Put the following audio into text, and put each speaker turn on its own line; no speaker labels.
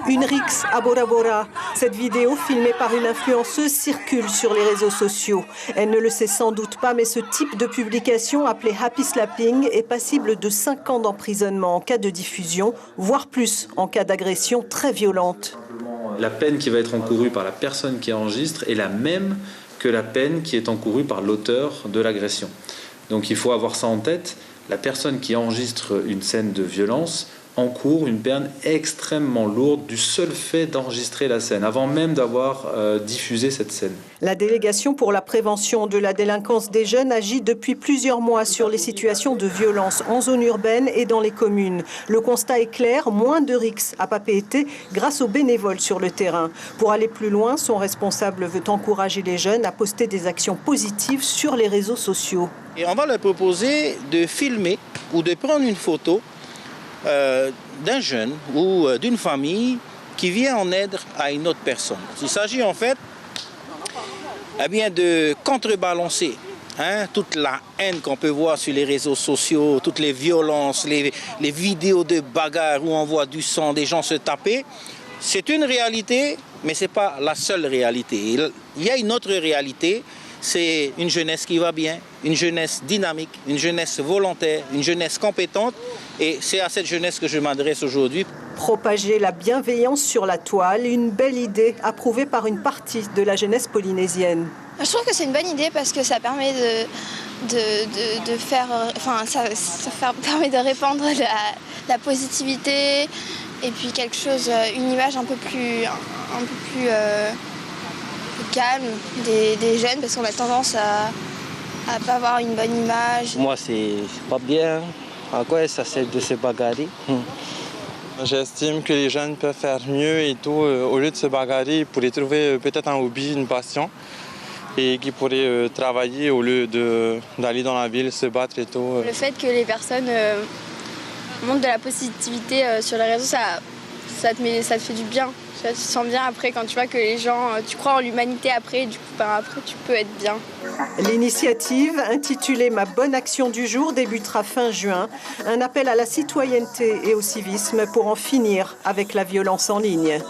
Une rixe à Bora Bora. Cette vidéo, filmée par une influenceuse, circule sur les réseaux sociaux. Elle ne le sait sans doute pas, mais ce type de publication, appelé Happy Slapping, est passible de 5 ans d'emprisonnement en cas de diffusion, voire plus en cas d'agression très violente.
La peine qui va être encourue par la personne qui enregistre est la même que la peine qui est encourue par l'auteur de l'agression. Donc il faut avoir ça en tête. La personne qui enregistre une scène de violence encourt une peine extrêmement lourde du seul fait d'enregistrer la scène, avant même d'avoir diffusé cette scène.
La délégation pour la prévention de la délinquance des jeunes agit depuis plusieurs mois sur les situations de violence en zone urbaine et dans les communes. Le constat est clair, moins de rixes à Papeete grâce aux bénévoles sur le terrain. Pour aller plus loin, son responsable veut encourager les jeunes à poster des actions positives sur les réseaux sociaux.
Et on va leur proposer de filmer ou de prendre une photo d'un jeune ou d'une famille qui vient en aide à une autre personne. Il s'agit en fait de contrebalancer toute la haine qu'on peut voir sur les réseaux sociaux, toutes les violences, les vidéos de bagarres où on voit du sang, des gens se taper. C'est une réalité, mais ce n'est pas la seule réalité. Il y a une autre réalité. C'est une jeunesse qui va bien, une jeunesse dynamique, une jeunesse volontaire, une jeunesse compétente. Et c'est à cette jeunesse que je m'adresse aujourd'hui.
Propager la bienveillance sur la toile, une belle idée approuvée par une partie de la jeunesse polynésienne.
Je trouve que c'est une bonne idée parce que ça permet permet de répandre la positivité et puis quelque chose, une image un peu plus calme des jeunes parce qu'on a tendance à pas avoir une bonne image.
Moi, c'est pas bien. À quoi ça sert de se bagarrer?
J'estime que les jeunes peuvent faire mieux et tout. Au lieu de se bagarrer, ils pourraient trouver peut-être un hobby, une passion et qui pourraient travailler au lieu d'aller dans la ville, se battre et tout.
Le fait que les personnes montrent de la positivité sur les réseaux, ça te fait du bien. Tu te sens bien après quand tu vois que les gens, tu crois en l'humanité après, et du coup après tu peux être bien.
L'initiative, intitulée Ma bonne action du jour, débutera fin juin. Un appel à la citoyenneté et au civisme pour en finir avec la violence en ligne.